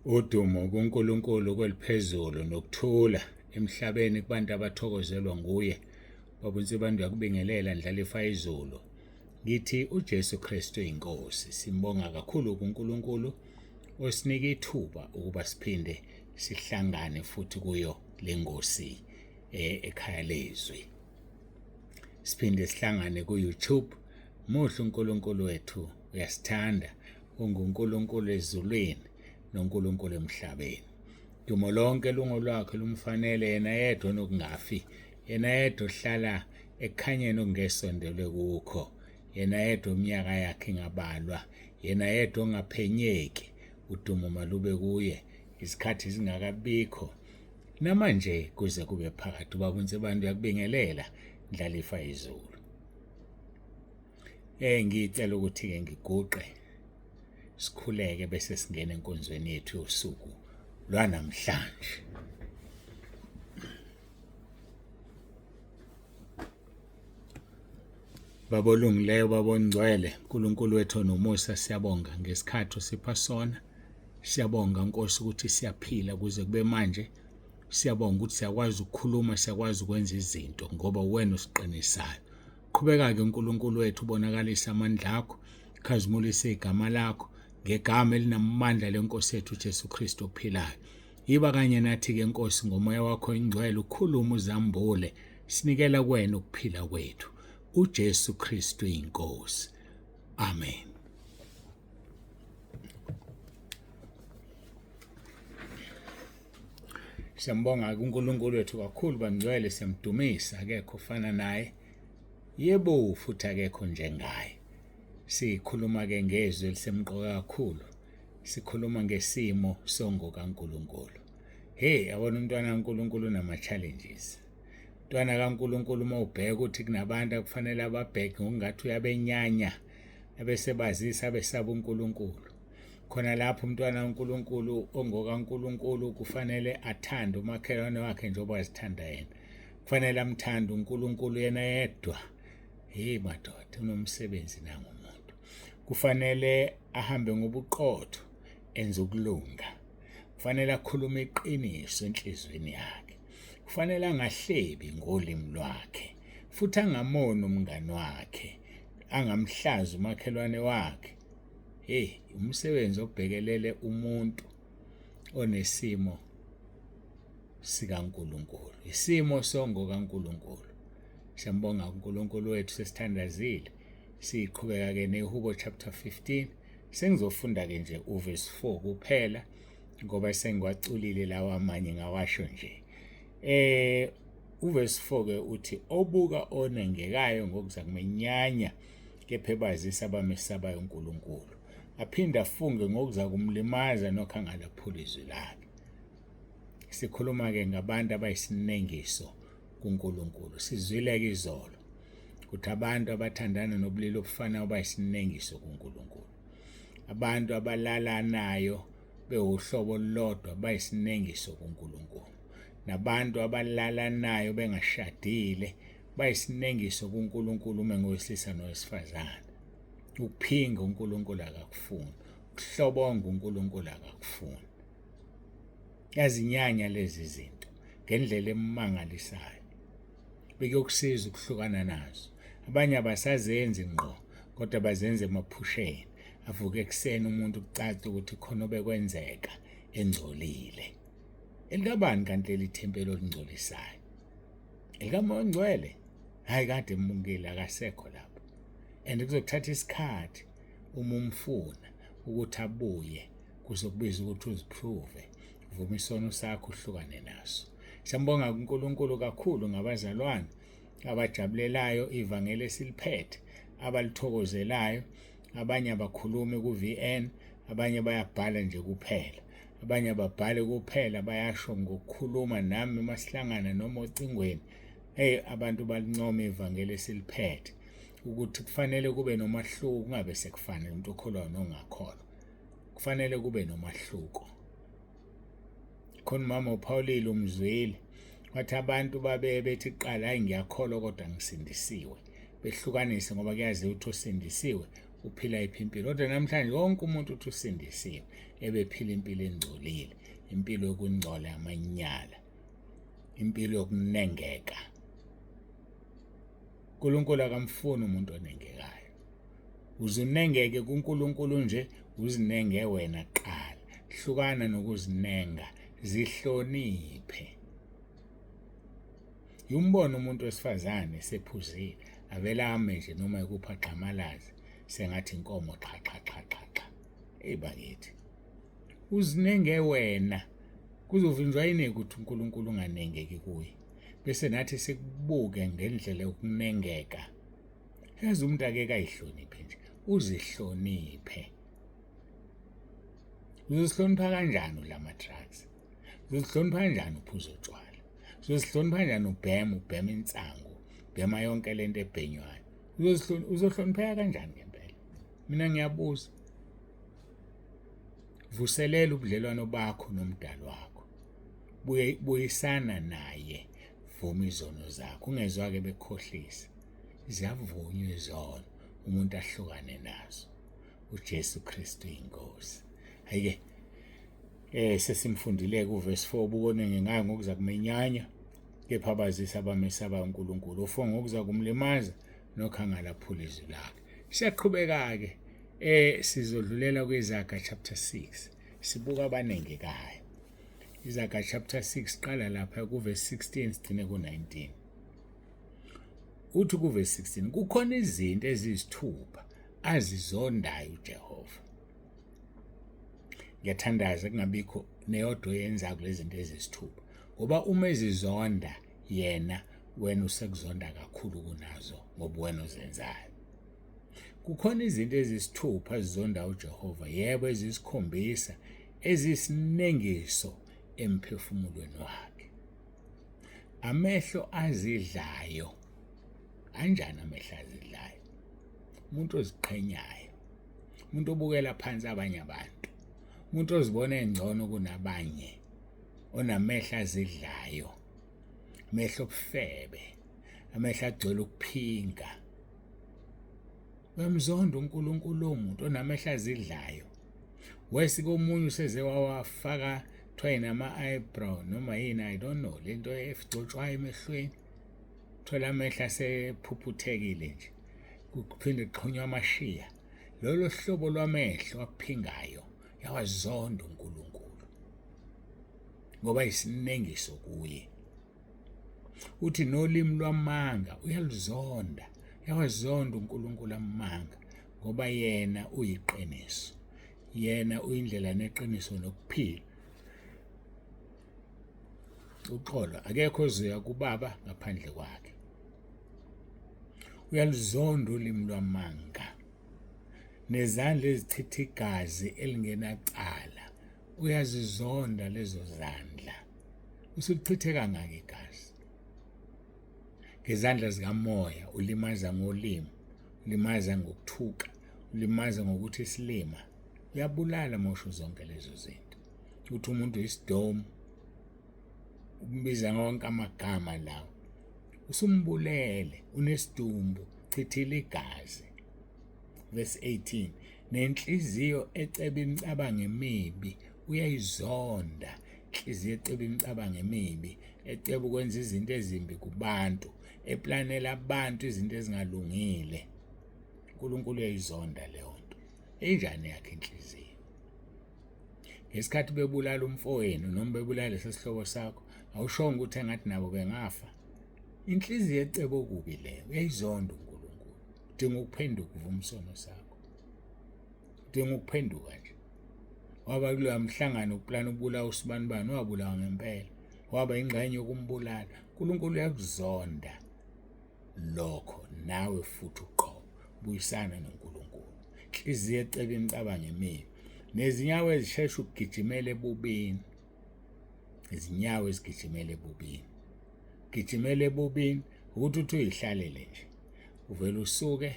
Udumo kuNkulunkulu kweliphezulu nokuthula emhlabeni kubantu abathokozelwa nguye. Babonise abantu yakubingelela ndlalifa izulu. Ngithi uJesu Kristu inkosi. Simbonga kakhulu kuNkulunkulu osinika ithuba ukuba siphinde sihlangane futhi kuyo lengosi ekhaya lezwi. Siphinde sihlangane ku-YouTube. Muhle uNkulunkulu wethu, uyasithanda. UnguNkulunkulu ezulwini noNkulunkulu emhlabeni. Dumo lonke lungo lwakhe lumfanele yena yedwa nokungafi. Yena yedwa ohlala ekukhanyeni okungesondele kukho. Yena yedwa iminyaka yakhe ingabalwa. Yena yedwa ongaphenyeki. Udumo malube kuye isikhathi singakabikho namanje kuze kube phakathi. Babonise abantu yakubingelela ndlalifa izulu. Ngicela ukuthi-ke ngiguqe sikhuleke bese singena enkonzweni yethu yosuku lwanamhlanje. Babolungileyo, babongcwele, uNkulunkulu wethu onomusa, siyabonga ngesikhathi osipha sona. Siyabonga Nkosi ukuthi siyaphila kuze kube manje. Siyabonga ukuthi siyakwazi ukukhuluma, siyakwazi ukwenza izinto ngoba wena usiqinisayo. Qhubeka-ke uNkulunkulu wethu ubonakalisa amandla akho, khazimulisa igama lakho ngegama elinamandla lenkosi yethu uJesu Kristu ophilayo. Yiba kanye nathi-ke Nkosi ngomoya wakho ingcwele, ukhuluma uzambule, sinikela kuwena ukuphila kwethu. uJesu Kristu inkosi. Amen. Siyambonga uNkulunkulu wethu kakhulu bangcwele, siyamdumisa, akekho ofana naye. Yebo futhi akekho njengaye. Sikhuluma-ke ngezwi elisemqoka kakhulu. Sikhuluma ngesimo songo kaNkulunkulu. Yabona umntwana kaNkulunkulu nama-challenges. Umntwana kaNkulunkulu uma ubheka ukuthi kunabantu akufanele ababheke ngokungathi uyabenyanya, abesebazisa abesaba uNkulunkulu. Khona lapho umntwana kaNkulunkulu ongokaNkulunkulu kufanele athande umakhelwane wakhe njengoba azithanda yena. Kufanele amthande uNkulunkulu yena yedwa. Madoda, unomsebenzi nangomuntu. Kufanele ahambe ngobuqotho, enze ukulunga. Kufanele akhulume iqiniso enhlizweni yakhe. Kufanele angahlebi ngolimi lwakhe, futhi angamoni umngani wakhe, angamhlazi umakhelwane wakhe. Umsebenzi obhekelele umuntu onesimo sikaNkulunkulu, isimo songo kaNkulunkulu. Siyambonga uNkulunkulu wethu, sesithandazile. Siqhubeka-ke neHubo chapter 15. Sengizofunda-ke nje uverse 4 kuphela ngoba sengiwaculile lawa amanye ngawasho nje. Uverse 4-ke uthi, obuka onengekayo ngokuzakumenyanya, kepha ebazisa abamesabayo uNkulunkulu. Aphinde afunge ngokuzakumlimaza nokho angalaphula izwi lakhe. Sikhuluma-ke ngabantu abayisinengiso kuNkulunkulu. Sizwile-ke izolo ukuthi abantu abathandana nobulili obufanayo bayisinengiso kuNkulunkulu. Abantu abalalanayo bewuhlobo olulodwa bayisinengiso kuNkulunkulu. Nabantu abalalanayo bengashadile bayisinengiso kuNkulunkulu uma ngowesilisa nowesifazane. Ukuphinga uNkulunkulu akakufuni, ukuhlobonga uNkulunkulu akakufuni. Yazinyanya lezi zinto ngendlela emangalisayo. Bekuyokusiza ukuhlukana nazo. Abanye abasazenzi ngqo kodwa bazenze emaphusheni. Avuke ekuseni umuntu kucaca ukuthi khona obekwenzeka engcolile. Elikabani kanti leli thempeli olingcolisayo? ElikaMoya Ongcwele? Hayi, kade mbungile akasekho lapho. And kuzothatha isikhathi uma umfuna ukuthi abuye, kuzokubiza ukuthi uziprove, uvuma isono sakho uhlukane naso. Siyambonga uNkulunkulu kakhulu ngabazalwane abajabulelayo ivangeli esiliphethe, abalithokozelayo. Abanye abakhulumi ku-VN, abanye bayabhala nje kuphela. Abanye ababhale kuphela bayasho ngokukhuluma nami masihlangana noma ocingweni. Abantu balincoma ivangeli esiliphethe ukuthi kufanele kube nomahluko, kungabe sekufanele umuntu okholwayo nongakholwa. Kufanele kube nomahluko. Khona umama uPaulile umzwile wathi abantu bethi qala, hayi ngiyakholwa kodwa ngisindisiwe. Behlukanise ngoba kuyaziwa ukuthi osindisiwe uphila iphi impilo. Kodwa namhlanje wonke umuntu uthi usindisiwe ebephila impilo engcolile, impilo yokungcola amanyala, impilo yokunengeka. uNkulunkulu akamfuni umuntu onengekayo. Uzunengeke kuNkulunkulu nje, uzinenge wena qala. Hlukana nokuzinenga, zihloniphe. Yumbona umuntu wesifazane sephuzile, avela ame nje noma ekupha xhamalazi, sengathi inkomo xa xa xa xa xa. Bakithi. Uzinenge wena. Kuzovinjwa yini ukuthi uNkulunkulu unganengeki kuye? Bese nathi sikubuke ngendlela yokunengeka. Yazi umuntu ake kayihloniphe nje, uzihloniphe. Uzihlonipha kanjani ulama drugs? Uzihlonipha kanjani uphuzo utshwala? Uzihlonipha kanjani ubhema insangu, ubhema yonke lento ebhenywayo? Uzohlonipheka kanjani ngempela? Mina ngiyabuza. Vuselela ubudlelwano bakho nomdali wakho. Buyisana naye, vuma izono zakho. Ungezwa-ke bekukhohlisa. Ziyavunywa izono, umuntu ahlukane nazo. uJesu Kristu inkosi. Hayike, sesimfundile kuverse 4, ubukone ngengayo ngokuza kumenyanya, kepha abazisa abamesaba uNkulunkulu, ufonga ngokuza kumlimaza, nokhangala phula izwi lakhe. Siyaqhubeka-ke, sizodlulela kwiZaga chapter 6, sibuka abanengekayo. iZaga chapter 6 qala lapha kuverse 16 sigcine ku-19. Uthi kuverse 16, kukhona izinto eziyisithupha azizondayo uJehova. Ngiyathandaza kungabikho neyodwa oyenza kulezi zinto ezisithupha, ngoba uma ezizonda yena, wena usekuzonda kakhulu kunazo ngoba wena uzenzayo. Kukhona izinto ezisithupha azizonda uJehova, yebo ezisikhombisa, ezisinengiso emphefumulweni wakhe. Amehlo azidlayo. Anjani amehlo azidlayo? Umuntu oziqhenyayo, umuntu obukela phansi abanye abantu, umuntu ozibona engcono kunabanye, onamehlo azidlayo, amehlo obufebe, amehlo agcwele ukuphinga. Uyamzonda uNkulunkulu umuntu onamehlo azidlayo. Wesike omunye useze wawafaka kuthiwa nama-eyebrow noma yini, I don't know, lento efugcotshwayo emehlweni. Thola amehlo asephuphuthekile nje, kuphinde kuxhunywa amashiya. Lolo hlobo lwamehlo aphingayo yawazonda uNkulunkulu, ngoba isinengiso kuye. Uthi nolimi lwamanga uyaluzonda, yawazonda uNkulunkulu amanga, ngoba yena uyiqiniso, yena uyindlela neqiniso nokuphila. Uxolo, akekho ozoya kuBaba ngaphandle kwakhe. Uyaluzonda ulimi lwamanga, nezandla ezichitha igazi elingenacala, uyazizonda lezo zandla. Usulichithe kangaka igazi? Ngezandla zikamoya ulimaza ngolimi, ulimaza ngokuthuka, ulimaza ngokuthi isilima. Uyabulala mosho zonke lezo zinto. Uthi umuntu isidomu, umbiza ngonke amagama lawo. Usumbulele, unesidumbu, chithile igazi. Verse 18, nenhliziyo eceba imicabango emibi uyayizonda. Inhliziyo eceba imicabango emibi, eceba ukwenza izinto ezimbi kubantu, eplanela abantu izinto ezingalungile. uNkulunkulu uyayizonda leyo nto. Enjani yakhe inhliziyo? Ngesikhathi bebulala umfowenu noma bebulala lesihlobo sakho, awushongo ukuthi engathi nabo bengafa. Inhliziyo eceba okubi leyo uyayizonda uNkulunkulu. Udinga ukuphenduka umsono sakho, udinga ukuphenduka nje. Waba kuloya mhlangano uplana ukubulawa usibanibani, wabulawa ngempela, waba ingxenye yokumbulala. uNkulunkulu uyakuzonda lokho, nawe futhi uqobo buyisana noNkulunkulu. Inhliziyo eceba imicabango emibi, nezinyawo ezishesha ukugijimela ebubini. Izinyawo ezigijimela ebubini. Gijimela ebubini ukuthi uthi uyihlalele nje, uvela usuke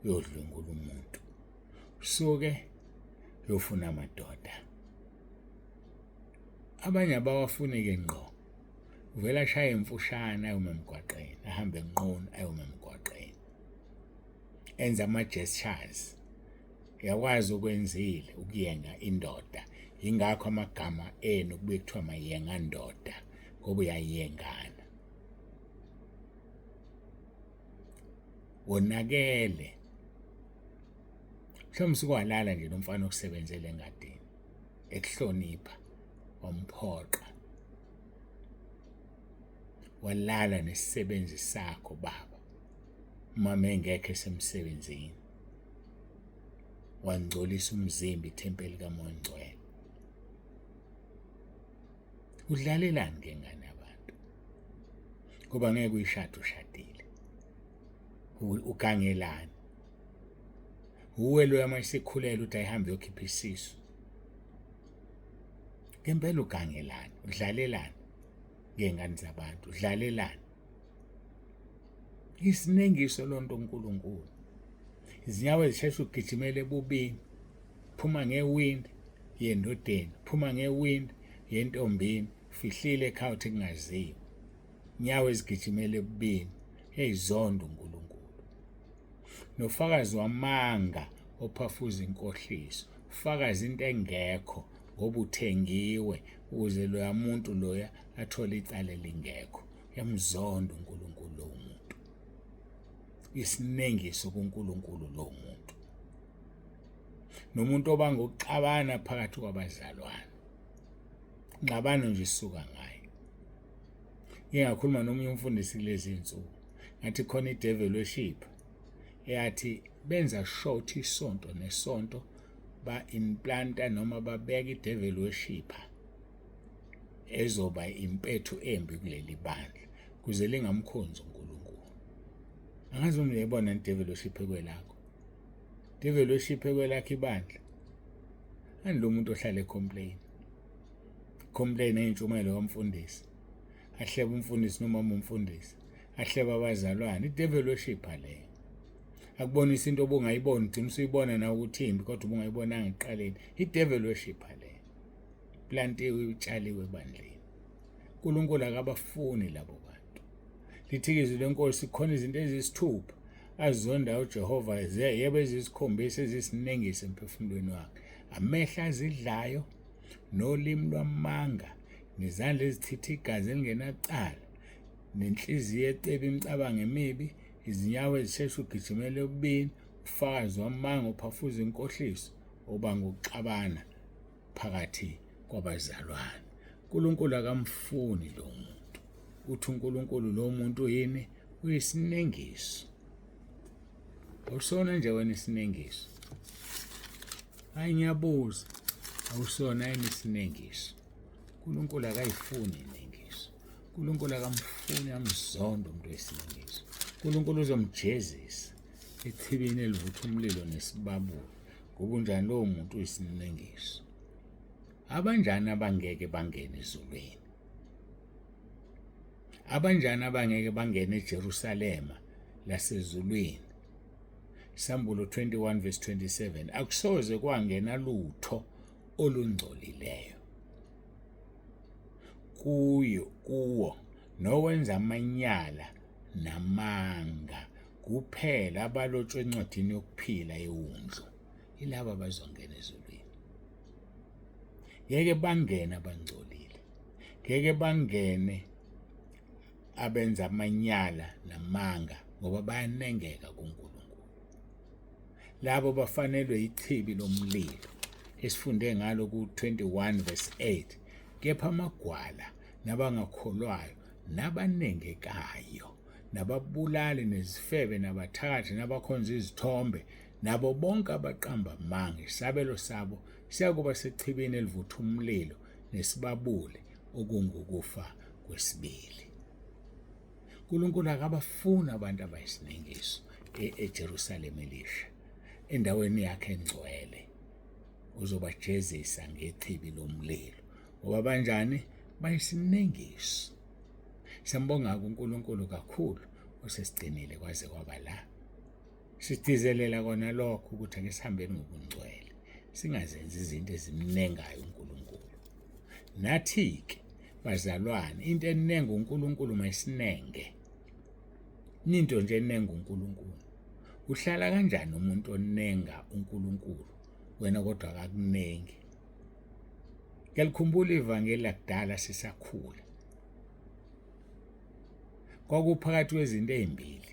uyodlwengula umuntu, usuke uyofuna amadoda. Abanye abawafuni-ke ngqo, uvela ashaya imfushane ayoma emgwaqeni, ahambe enqunu ayoma emgwaqeni. enza ama-gestures, uyakwazi ukwenzile ukuyenga indoda. Yingakho amagama enu kubuye kuthiwa mayenga ndoda, ngoba uyayengana. Wonakele. Mhlawumbe usukwalala nje nomfana okusebenzela engadini, ekuhlonipha, wamphoqa. Walala nesisebenzi sakho baba, mama engekho esemsebenzini. Wangcolisa umzimba ithempeli kaMoya Ngcwele. Udlalelani ngengane yabantu? Kuba ngeke uyishade ushadile. Ugangelani? Uwe lo yamasikhulelo uthi ayihambe yokhipha isisu. Ngempela ugangelani? Udlalelani ngengane zabantu? Udlalelani? Isinengiso lonto uNkulunkulu. Izinyawo ezisheshe ugijimele ebubini, phuma ngewindi yendodeni, phuma ngewindi yentombini, fihlile ekhaya uthi kungaziwa. Inyawo ezigijimele ebubini, eyizondo uNkulunkulu. Nofakazi wamanga ophafuza inkohliso, ufakazi into engekho ngoba uthengiwe ukuze loya muntu loya athole icala elingekho. Yamzondo uNkulunkulu lo muntu. Isinengiso kuNkulunkulu lo muntu. Nomuntu obanga ukuxabana phakathi kwabazalwane. Ingxabano nje isuka ngayo. Ngingakhuluma nomunye umfundisi kulezi insuku, ngathi khona i-devil worship eyathi benza short isonto nesonto ba-implanta noma babeka i-devil worshipper ezoba impethu embi kuleli bandla kuze lingamkhonzi uNkulunkulu. Angazi uma uyayibona i-devil worship kwelakho. Devil worship kwelakho ibandla. Ani lo muntu ohlala complain ey'ntshumayelo kamfundisi. Ahleba umfundisi noma umfundisi. Ahleba abazalwane. I-devil worshipper leyo. Akubonisa into obungayiboni, ugcina usuyibona nawe ukuthi imbi kodwa ubungayibonanga ekuqaleni. I-devil worshipper leyo. Plantiwe utshaliwe ebandleni. uNkulunkulu akabafuni labo bantu. Lithi izwi lenkosi khona izinto ezisithupha azizondayo uJehova yebo ezisikhombisa ezisinengisa emphefumulweni wakhe. Amehlo azidlayo, nolimi lwamanga, nezandla ezithitha igazi elingenacala, nenhliziyo eceba imicabango emibi, izinyawo ezisheshe ugijimele ebubini, ufakazi wamanga ophafuza inkohliso, obanga ukuxabana phakathi kwabazalwane. uNkulunkulu akamfuni lo muntu. Uthi uNkulunkulu lo muntu yini? Uyisinengiso. Awusona nje wena isinengiso. Hayi ngiyabuza. Awusona yini isinengiso. uNkulunkulu akayifuni inengiso. uNkulunkulu akamfuni amzondo umuntu wesinengiso. uNkulunkulu uzomjezisa echibini elivutha umlilo nesibabulo. Ngoba unjani lowo muntu uyisinengiso. Abanjani abangeke bangene ezulwini? Abanjani abangeke bangene eJerusalema lasezulwini? Isambulo 21 verse 27. Akusoze kwangena lutho olungcolileyo kuwo nowenza amanyala namanga kuphela abalotshwe encwadini yokuphila ewundlu. Ilaba bazongena ezulwini. Ngeke bangene abangcolile. Ngeke bangene abenza amanyala namanga ngoba bayanengeka kuNkulunkulu. Labo bafanelwe ichibi lomlilo esifunde ngalo ku21 verse 8. Kepha amagwala nabangakholwayo nabanengekayo nababulali nezifebe nabathakathi nabakhonza izithombe nabo bonke abaqamba amanga isabelo sabo siyakuba sechibini elivutha umlilo nesibabule okungukufa kwesibili. uNkulunkulu akabafuna abantu abayisinengiso eJerusalema elisha endaweni yakhe engcwele. Uzobajezisa ngechibi lomlilo. Ngoba banjani? Bayisinengiso. Siyambonga uNkulunkulu kakhulu osesigcinile kwaze kwaba la. Sithizelela kona lokho ukuthi ake sihambeni ngobungcwele. Singazenzi izinto ezimnengayo uNkulunkulu. Nathi-ke bazalwane, into enenga uNkulunkulu mayisinenge. Into nje enenga uNkulunkulu. uhlala kanjani umuntu onenga uNkulunkulu wena kodwa akakunengi? Ngiyalikhumbula ivangeli lakudala sisakhula. Kwakuphakathi kwezinto ezimbili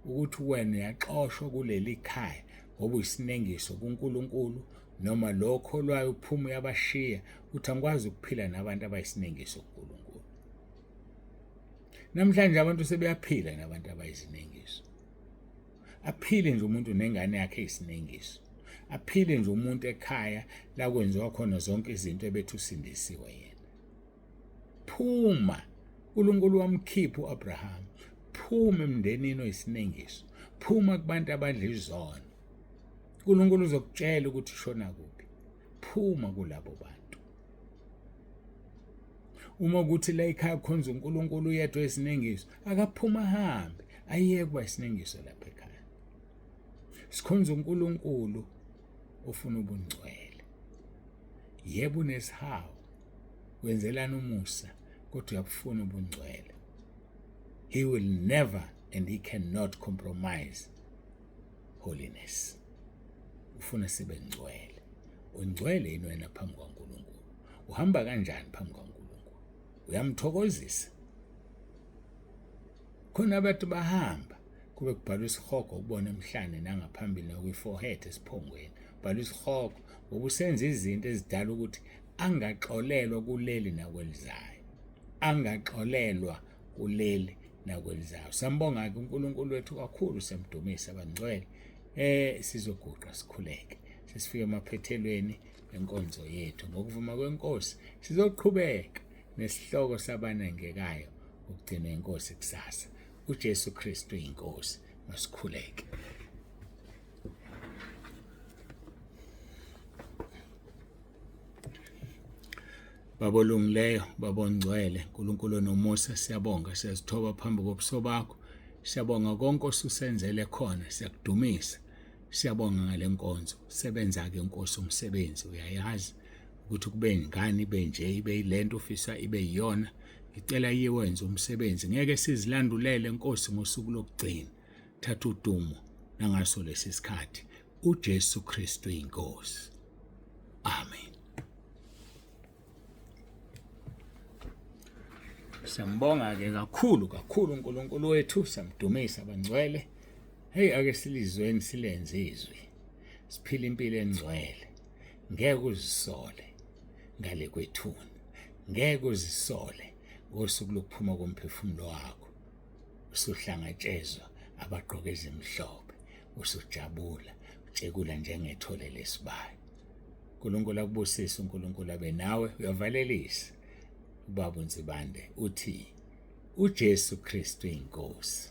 ukuthi wena uyaxoshwa kuleli khaya ngoba uyisinengiso kuNkulunkulu, noma lokho lwayo uphuma uyabashiya uthi angikwazi ukuphila nabantu abayisinengiso kuNkulunkulu. Namhlanje abantu sebeyaphila nabantu abayisinengiso. Aphile nje umuntu nengane yakhe eyisinengiso. Aphile nje umuntu ekhaya la kwenziwa khona zonke izinto ebethu usindisiwe yena. Phuma, uNkulunkulu wamkhipha uAbraham. Phuma emndenini oyisinengiso. Phuma kubantu abadla izono. uNkulunkulu uzokutshela ukuthi ushona kuphi. Phuma kulabo bantu. Uma kuthi la ekhaya khonza uNkulunkulu yedwa esinengiso, akaphuma ahambe ayeke kuba isinengiso lapha ekhaya. Sikhonza uNkulunkulu ofuna ubungcwele. Yebo unesihawu, wenzelana umusa, kodwa uyabufuna ubungcwele. He will never and he cannot compromise holiness. Ufuna sibe ngcwele. Ungcwele yini wena phambi kwaNkulunkulu? Uhamba kanjani phambi kwaNkulunkulu? Uyamthokozisa? Khona abantu bahamba kube kubhalwa isihogo ukubona emhlane nangaphambili nakwi-forehead esiphongweni. Bhalwa isihogo ngoba usenza izinto ezidala ukuthi angaxolelwa kuleli nakwelizayo. Angaxolelwa kuleli nakwelizayo. Sambonga-ke uNkulunkulu wethu kakhulu, siyamdumisa abangcwele. Sizoguqa sikhuleke. Sesifike emaphethelweni enkonzo yethu. Ngokuvuma kwenkosi sizoqhubeka nesihloko sabanengekayo ukugcina inkosi kusasa. uJesu Kristu inkosi. Masikhuleke. Babolungileyo, babongcwele, uNkulunkulu onomusa, siyabonga, siyazithoba phambi kobuso bakho. Siyabonga konke osusenzele khona, siyakudumisa. Siyabonga ngale nkonzo. Sebenza-ke inkosi umsebenzi, uyayazi ukuthi kube ngani ibe nje, ibe yilento ufisa ibe yiyona. Ngicela yiye wenze umsebenzi. Ngeke sizilandulele inkosi ngosuku lokugcina. Thatha udumo nangaso lesi sikhathi. uJesu Kristu inkosi. Amen. Siyambonga-ke kakhulu uNkulunkulu wethu, siyamdumisa abangcwele. Hey, ake silizweni silenze izwi. Siphila impilo engcwele. Ngeke uzisole ngale kwethuna. Ngeke uzisole ngosuku lokuphuma komphefumulo wakho. Usuhlangatshezwa abagqoke ezimhlophe. Usujabula, utshekula njengethole lesibaya. uNkulunkulu akubusise, uNkulunkulu abe nawe. Uyavalelisa ubaba uNzibande uthi uJesu Kristu inkosi.